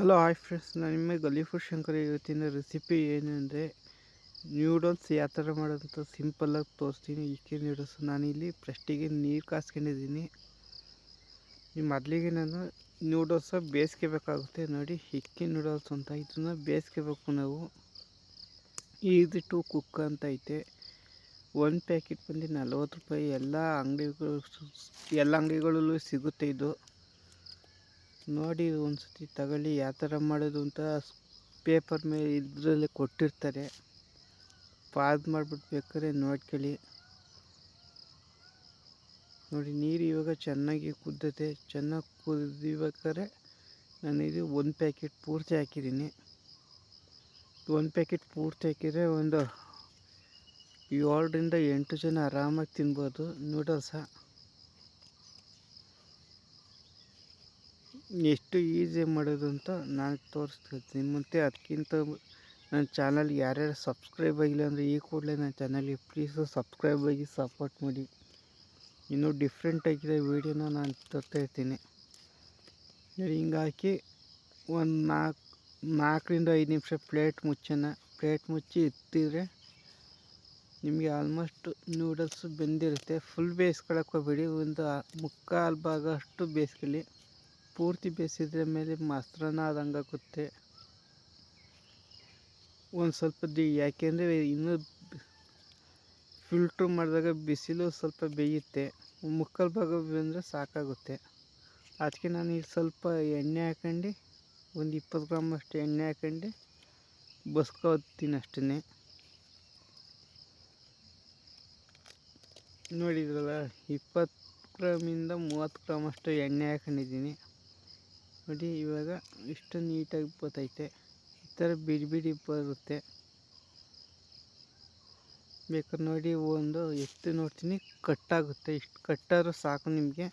Hello hi friends, ನಾನು ನಿಮಗೆ ಗಲೀಫುಡ್ ಶಂಕರ್. ಇವತ್ತಿನ ರೆಸಿಪಿ ಏನಂದರೆ ನ್ಯೂಡಲ್ಸ್ ಯಾವ ಥರ ಮಾಡೋದಂತ ಸಿಂಪಲ್ಲಾಗಿ ತೋರಿಸ್ತೀನಿ. ಇಕ್ಕಿ ನ್ಯೂಡಲ್ಸ್ ನಾನಿಲ್ಲಿ ಫಸ್ಟಿಗೆ ನೀರು ಕಾಸ್ಕೊಂಡಿದ್ದೀನಿ. ಮೊದಲಿಗೆ ನಾನು ನ್ಯೂಡಲ್ಸ ಬೇಯಿಸ್ಕೋಬೇಕಾಗುತ್ತೆ. ನೋಡಿ, ಇಕ್ಕಿ ನೂಡಲ್ಸ್ ಅಂತ ಇದನ್ನು ಬೇಯಿಸ್ಕೋಬೇಕು ನಾವು. ಈಸಿ ಟು ಕುಕ್ ಅಂತ ಐತೆ. ಒಂದು ಪ್ಯಾಕೆಟ್ ಬಂದು 40 ರೂಪಾಯಿ. ಎಲ್ಲ ಅಂಗಡಿಗಳಲ್ಲೂ ಸಿಗುತ್ತೆ ಇದು. ನೋಡಿ, ಒಂದ್ಸತಿ ತಗೊಳ್ಳಿ. ಯಾವ ಥರ ಮಾಡೋದು ಅಂತ ಪೇಪರ್ ಮೇಲೆ ಇದರಲ್ಲಿ ಕೊಟ್ಟಿರ್ತಾರೆ. ಪಾಸ್ ಮಾಡಿಬಿಟ್ಟು ಬೇಕಾದ್ರೆ ನೋಡ್ಕೊಳ್ಳಿ. ನೋಡಿ, ನೀರು ಇವಾಗ ಚೆನ್ನಾಗಿ ಕುದ್ದತೆ. ಚೆನ್ನಾಗಿ ಕುದಿಬೇಕಾದ್ರೆ ನಾನಿದು ಒಂದು ಪ್ಯಾಕೆಟ್ ಪೂರ್ತಿ ಹಾಕಿದ್ದೀನಿ. ಒಂದು ಪ್ಯಾಕೆಟ್ ಪೂರ್ತಿ ಹಾಕಿದರೆ ಒಂದು 7ರಿಂದ 8 ಜನ ಆರಾಮಾಗಿ ತಿನ್ಬೋದು ನೂಡಲ್ಸ. ಎಷ್ಟು ಈಸಿ ಮಾಡೋದು ಅಂತ ನಾನು ತೋರಿಸ್ತಿರ್ತೀನಿ. ಮತ್ತು ಅದಕ್ಕಿಂತ ನನ್ನ ಚಾನಲ್ಗೆ ಯಾರ್ಯಾರು ಸಬ್ಸ್ಕ್ರೈಬ್ ಆಗಿಲ್ಲ ಅಂದರೆ ಈ ಕೂಡಲೇ ನನ್ನ ಚಾನಲ್ಗೆ ಪ್ಲೀಸು ಸಬ್ಸ್ಕ್ರೈಬ್ ಆಗಿ ಸಪೋರ್ಟ್ ಮಾಡಿ. ಇನ್ನೂ ಡಿಫ್ರೆಂಟ್ ಆಗಿರೋ ವೀಡಿಯೋನ ನಾನು ತರ್ತಾಯಿರ್ತೀನಿ. ಹಿಂಗೆ ಹಾಕಿ ಒಂದು 4ರಿಂದ 5 ನಿಮಿಷ ಪ್ಲೇಟ್ ಮುಚ್ಚಿ ಇಟ್ಟಿದ್ರೆ ನಿಮಗೆ ಆಲ್ಮೋಸ್ಟ್ ನೂಡಲ್ಸು ಬೆಂದಿರುತ್ತೆ. ಫುಲ್ ಬೇಯಿಸ್ಕೊಳಕ್ಕೆ ಹೋಗ್ಬೇಡಿ, ಒಂದು ಮುಕ್ಕಾಲು ಭಾಗ ಅಷ್ಟು ಬೇಯಿಸ್ಕೊಳ್ಳಿ. ಪೂರ್ತಿ ಬೇಯಿಸಿದ್ರೆ ಮೇಲೆ ಮೊಸರನ್ನ ಆದಂಗೆ ಆಗುತ್ತೆ. ಒಂದು ಸ್ವಲ್ಪ ಯಾಕೆಂದರೆ ಇನ್ನೂ ಫಿಲ್ಟ್ರ್ ಮಾಡಿದಾಗ ಬಿಸಿಲು ಸ್ವಲ್ಪ ಬೇಯುತ್ತೆ. ಮುಕ್ಕಾಲು ಭಾಗ ಬೆಂದರೆ ಸಾಕಾಗುತ್ತೆ. ಅದಕ್ಕೆ ನಾನು ಈಗ ಸ್ವಲ್ಪ ಎಣ್ಣೆ ಹಾಕೊಂಡು ಒಂದು 20 ಗ್ರಾಮ್ ಅಷ್ಟು ಎಣ್ಣೆ ಹಾಕೊಂಡು ಬಸ್ಕೊತೀನಿ ಅಷ್ಟೇ. ನೋಡಿದ್ರಲ್ಲ, 20 ಗ್ರಾಮಿಂದ 30 ಗ್ರಾಮ್ ಅಷ್ಟು ಎಣ್ಣೆ ಹಾಕೊಂಡಿದ್ದೀನಿ. ನೋಡಿ, ಇವಾಗ ಇಷ್ಟು ನೀಟಾಗಿ ಬರ್ತೈತೆ. ಈ ಥರ ಬಿಡಿ ಬರುತ್ತೆ. ಬೇಕಾದ್ರೆ ನೋಡಿ, ಒಂದು ಎತ್ತು ನೋಡ್ತೀನಿ ಕಟ್ಟಾಗುತ್ತೆ. ಇಷ್ಟು ಕಟ್ಟಾದ್ರೂ ಸಾಕು, ನಿಮಗೆ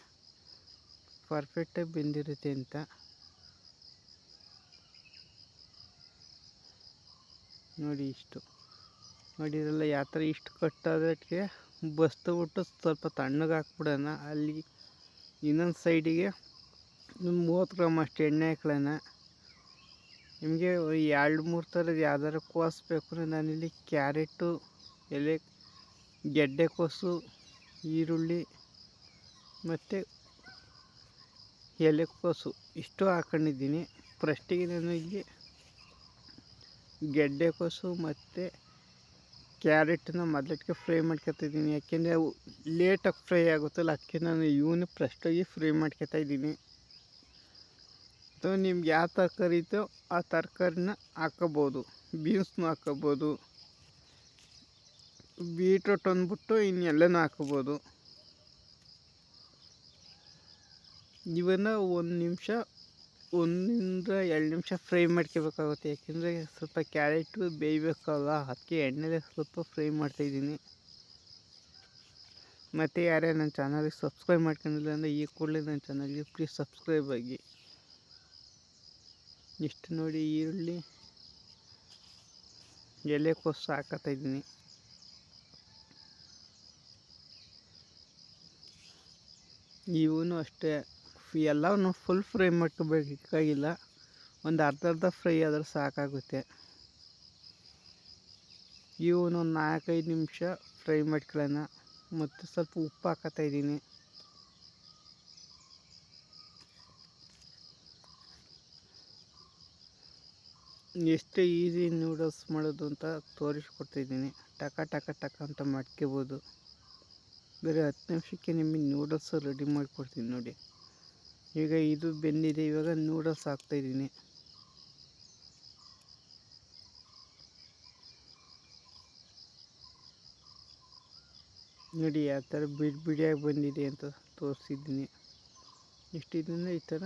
ಪರ್ಫೆಕ್ಟಾಗಿ ಬೆಂದಿರುತ್ತೆ ಅಂತ. ನೋಡಿ, ಇಷ್ಟು ನೋಡಿದ್ರಲ್ಲ, ಯಾವ ಥರ ಇಷ್ಟು ಕಟ್ಟಾದಕ್ಕೆ ಬಸ್ದುಬಿಟ್ಟು ಸ್ವಲ್ಪ ತಣ್ಣಗೆ ಹಾಕ್ಬಿಡೋಣ. ಅಲ್ಲಿ ಇನ್ನೊಂದು ಸೈಡಿಗೆ 30 ಗ್ರಾಮ್ ಅಷ್ಟು ಎಣ್ಣೆ ಹಾಕೊಳ್ಳೋಣ. ನಿಮಗೆ 2-3 ಥರದ ಯಾವ್ದಾರು ಕೋಸು ಬೇಕು ಅಂದರೆ ನಾನಿಲ್ಲಿ ಕ್ಯಾರೆಟು, ಗೆಡ್ಡೆಕೋಸು, ಈರುಳ್ಳಿ ಮತ್ತು ಎಲೆಕೋಸು ಇಷ್ಟು ಹಾಕೊಂಡಿದ್ದೀನಿ. ಫಸ್ಟಿಗೆ ನಾನು ಇಲ್ಲಿ ಗೆಡ್ಡೆಕೋಸು ಮತ್ತು ಕ್ಯಾರೆಟನ್ನ ಮೊದಲಿಗೆ ಫ್ರೈ ಮಾಡ್ಕೊತಾಯಿದ್ದೀನಿ. ಯಾಕೆಂದರೆ ಅವು ಲೇಟಾಗಿ ಫ್ರೈ ಆಗುತ್ತಲ್ಲ, ಅದಕ್ಕೆ ನಾನು ಇವನು ಫಸ್ಟಾಗಿ ಫ್ರೈ ಮಾಡ್ಕೊತಾಯಿದ್ದೀನಿ. ಅಥವಾ ನಿಮ್ಗೆ ಯಾವ ತರಕಾರಿ ಇತ್ತೋ ಆ ತರಕಾರಿನ ಹಾಕೋಬೋದು. ಬೀನ್ಸ್ನೂ ಹಾಕೋಬೋದು, ಬೀಟ್ರೋಟ್ ಅಂದ್ಬಿಟ್ಟು ಇನ್ನೆಲ್ಲನೂ ಹಾಕೋಬೋದು. ಇವನ್ನ 1-2 ನಿಮಿಷ ಫ್ರೈ ಮಾಡ್ಕೋಬೇಕಾಗುತ್ತೆ. ಯಾಕೆಂದರೆ ಸ್ವಲ್ಪ ಕ್ಯಾರೆಟು ಬೇಯಬೇಕಲ್ಲ, ಅದಕ್ಕೆ ಎಣ್ಣೆಲೆ ಸ್ವಲ್ಪ ಫ್ರೈ ಮಾಡ್ತಾಯಿದ್ದೀನಿ. ಮತ್ತು ಯಾರ್ಯಾರು ನನ್ನ ಚಾನಲ್ಗೆ ಸಬ್ಸ್ಕ್ರೈಬ್ ಮಾಡ್ಕೊಂಡಿಲ್ಲ ಅಂದರೆ ಈ ಕೂಡಲೇ ನನ್ನ ಚಾನಲ್ಗೆ ಪ್ಲೀಸ್ ಸಬ್ಸ್ಕ್ರೈಬ್ ಆಗಿ. ಇಷ್ಟು ನೋಡಿ, ಈರುಳ್ಳಿ, ಎಲೆಕೋಸು ಹಾಕತ್ತಾಯಿದ್ದೀನಿ. ಇವನು ಅಷ್ಟೇ, ಎಲ್ಲವೂ ಫುಲ್ ಫ್ರೈ ಮಾಡ್ಕೋಬೇಕಾಗಿಲ್ಲ. ಒಂದು ಅರ್ಧ ಫ್ರೈ ಆದರೆ ಸಾಕಾಗುತ್ತೆ. ಇವನು 4-5 ನಿಮಿಷ ಫ್ರೈ ಮಾಡ್ಕೊಳ್ಳೋಣ. ಮತ್ತು ಸ್ವಲ್ಪ ಉಪ್ಪು ಹಾಕತ್ತಾಯಿದ್ದೀನಿ. ಎಷ್ಟು ಈಸಿ ನೂಡಲ್ಸ್ ಮಾಡೋದು ಅಂತ ತೋರಿಸ್ಕೊಡ್ತಾಯಿದ್ದೀನಿ. ಟಕ ಅಂತ ಮಾಡ್ಕೋಬೋದು. ಬೇರೆ 10 ನಿಮಿಷಕ್ಕೆ ನಿಮಗೆ ನೂಡಲ್ಸ್ ರೆಡಿ ಮಾಡಿಕೊಡ್ತೀನಿ. ನೋಡಿ, ಈಗ ಇದು ಬೆಂದಿದೆ. ಇವಾಗ ನೂಡಲ್ಸ್ ಹಾಕ್ತಾಯಿದ್ದೀನಿ. ನೋಡಿ, ಯಾವ ಥರ ಬಿಡಿಯಾಗಿ ಬಂದಿದೆ ಅಂತ ತೋರಿಸಿದ್ದೀನಿ. ಇಷ್ಟಿದ್ರಿಂದ ಈ ಥರ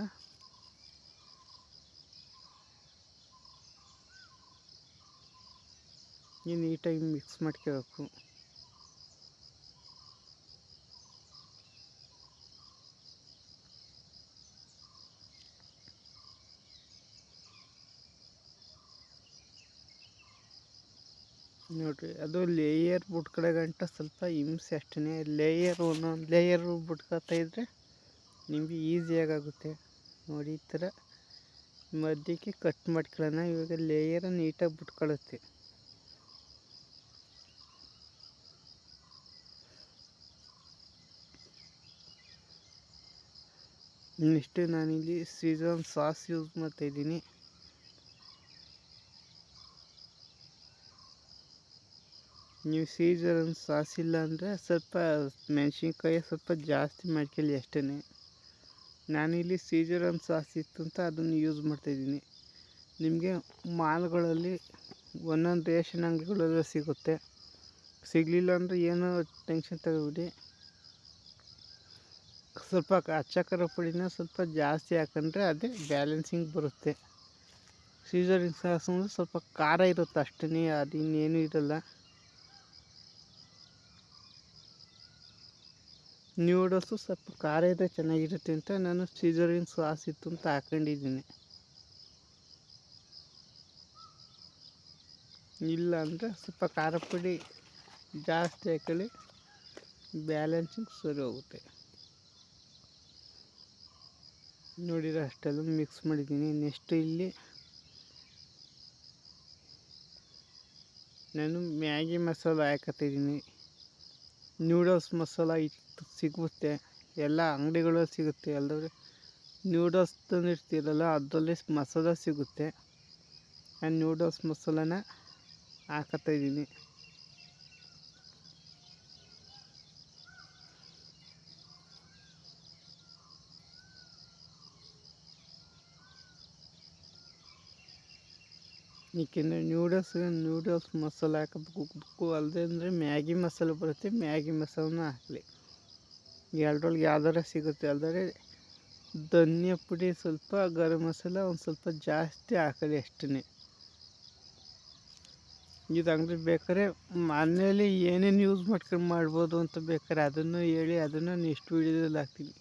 ನೀಟಾಗಿ ಮಿಕ್ಸ್ ಮಾಡ್ಕೋಬೇಕು. ನೋಡಿರಿ, ಅದು ಲೇಯರ್ ಬಿಟ್ಕಡೆ ಗಂಟ ಸ್ವಲ್ಪ ಹಿಂಸೆ ಅಷ್ಟೇ. ಒಂದೊಂದು ಲೇಯರ್ ಬಿಟ್ಕೊತಾ ಇದ್ದರೆ ನಿಮಗೆ ಈಸಿಯಾಗುತ್ತೆ. ನೋಡಿ, ಈ ಥರ ಮಧ್ಯಕ್ಕೆ ಕಟ್ ಮಾಡ್ಕೊಳ್ಳೋಣ. ಇವಾಗ ಲೇಯರ್ ನೀಟಾಗಿ ಬಿಟ್ಕೊಳ್ಳುತ್ತೆ. ನೆಕ್ಸ್ಟ್ ನಾನಿಲ್ಲಿ ಸೀಸನ್ ಸಾಸ್ ಯೂಸ್ ಮಾಡ್ತಾಯಿದ್ದೀನಿ. ನೀವು ಸೀಸನ್ ಸಾಸ್ ಇಲ್ಲ ಅಂದರೆ ಸ್ವಲ್ಪ ಮೆಣಸಿನ್ಕಾಯಿ ಸ್ವಲ್ಪ ಜಾಸ್ತಿ ಮಾಡ್ಕೊಳ್ಳಿ ಅಷ್ಟೇ. ನಾನಿಲ್ಲಿ ಸೀಸನ್ ಸಾಸ್ ಇತ್ತು ಅಂತ ಅದನ್ನು ಯೂಸ್ ಮಾಡ್ತಾಯಿದ್ದೀನಿ. ನಿಮಗೆ ಮಾಲ್ಗಳಲ್ಲಿ ಒಂದೊಂದು ರೇಷನ್ ಅಂಗಡಿಗಳಲ್ಲಿ ಸಿಗುತ್ತೆ. ಸಿಗಲಿಲ್ಲ ಅಂದರೆ ಏನೋ ಟೆನ್ಷನ್ ತಗೋಬಿಡಿ. ಸ್ವಲ್ಪ ಅಚ್ಚ ಖಾರ ಪುಡಿನ ಸ್ವಲ್ಪ ಜಾಸ್ತಿ ಹಾಕೊಂಡ್ರೆ ಅದೇ ಬ್ಯಾಲೆನ್ಸಿಂಗ್ ಬರುತ್ತೆ. ಸೀಸನಿಂಗ್ ಸಾಸ್ ಅಂದರೆ ಸ್ವಲ್ಪ ಖಾರ ಇರುತ್ತೆ ಅಷ್ಟೇ, ಅದು ಇನ್ನೇನು ಇರಲ್ಲ. ನ್ಯೂಡಲ್ಸು ಸ್ವಲ್ಪ ಖಾರ ಇದ್ದರೆ ಚೆನ್ನಾಗಿರುತ್ತೆ ಅಂತ ನಾನು ಸೀಸನಿಂಗ್ ಸಾಸ್ ಇತ್ತು ಅಂತ ಹಾಕೊಂಡಿದ್ದೀನಿ. ಇಲ್ಲ ಅಂದರೆ ಸ್ವಲ್ಪ ಖಾರ ಪುಡಿ ಜಾಸ್ತಿ ಹಾಕೊಳ್ಳಿ, ಬ್ಯಾಲೆನ್ಸಿಂಗ್ ಸರಿ ಹೋಗುತ್ತೆ. ನೋಡಿದ್ರೆ ಅಷ್ಟೆಲ್ಲ ಮಿಕ್ಸ್ ಮಾಡಿದ್ದೀನಿ. ನೆಕ್ಸ್ಟ್ ಇಲ್ಲಿ ನಾನು ಮ್ಯಾಗಿ ಮಸಾಲ ಹಾಕತ್ತಿದ್ದೀನಿ. ನ್ಯೂಡಲ್ಸ್ ಮಸಾಲ ಇತ್ತು ಸಿಗುತ್ತೆ, ಎಲ್ಲ ಅಂಗಡಿಗಳಲ್ಲಿ ಸಿಗುತ್ತೆ. ಎಲ್ಲರೂ ನ್ಯೂಡಲ್ಸ್ ತಂದಿರ್ತೀರಲ್ಲ ಅದರಲ್ಲಿ ಮಸಾಲ ಸಿಗುತ್ತೆ. ಆ ನ್ಯೂಡಲ್ಸ್ ಮಸಾಲನ ಹಾಕತ್ತಾಯಿದ್ದೀನಿ. ಏಕೆಂದರೆ ನ್ಯೂಡಲ್ಸ್ ಮಸಾಲ ಹಾಕಬೇಕು. ಅಲ್ಲದೆ ಅಂದರೆ ಮ್ಯಾಗಿ ಮಸಾಲ ಬರುತ್ತೆ, ಮ್ಯಾಗಿ ಮಸಾಲನ ಹಾಕಲಿ. ಎರಡರೊಳಗೆ ಯಾವ್ದಾರ ಸಿಗುತ್ತೆ. ಅಲ್ಲದೆ ಧನಿಯಾ ಪುಡಿ ಸ್ವಲ್ಪ, ಗರಂ ಮಸಾಲ ಒಂದು ಸ್ವಲ್ಪ ಜಾಸ್ತಿ ಹಾಕಲಿ ಅಷ್ಟೇ. ಇದು ಅಂಗಡಿ ಬೇಕಾದ್ರೆ ಮನೇಲಿ ಏನೇನು ಯೂಸ್ ಮಾಡ್ಕೊಂಡು ಮಾಡ್ಬೋದು ಅಂತ ಬೇಕಾದ್ರೆ ಅದನ್ನು ಹೇಳಿ, ಅದನ್ನು ನೆಕ್ಸ್ಟ್ ವೀಡಿಯೋದಲ್ಲಿ ಹಾಕ್ತೀನಿ.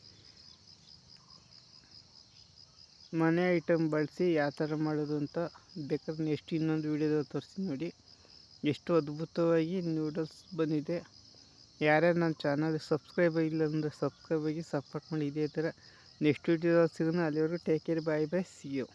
ಮನೆ ಐಟಮ್ ಬಳಸಿ ಯಾವ ಥರ ಮಾಡೋದು ಅಂತ ಬೇಕಾದ್ರೆ ನೆಕ್ಸ್ಟ್ ಇನ್ನೊಂದು ವೀಡಿಯೋದಲ್ಲಿ ತೋರಿಸ್ತೀನಿ ನೋಡಿ. ಎಷ್ಟು ಅದ್ಭುತವಾಗಿ ನೂಡಲ್ಸ್ ಬಂದಿದೆ. ಯಾರ್ಯಾರು ನನ್ನ ಚಾನಲ್ಗೆ ಸಬ್ಸ್ಕ್ರೈಬ್ ಆಗಿಲ್ಲ ಅಂದರೆ ಸಬ್ಸ್ಕ್ರೈಬ್ ಆಗಿ ಸಪೋರ್ಟ್ ಮಾಡಿ. ಇದೇ ಥರ ನೆಕ್ಸ್ಟ್ ವೀಡಿಯೋದಲ್ಲಿ ಸಿಗೋಣ. ಅಲ್ಲಿವರೆಗೂ take care, bye bye, see you.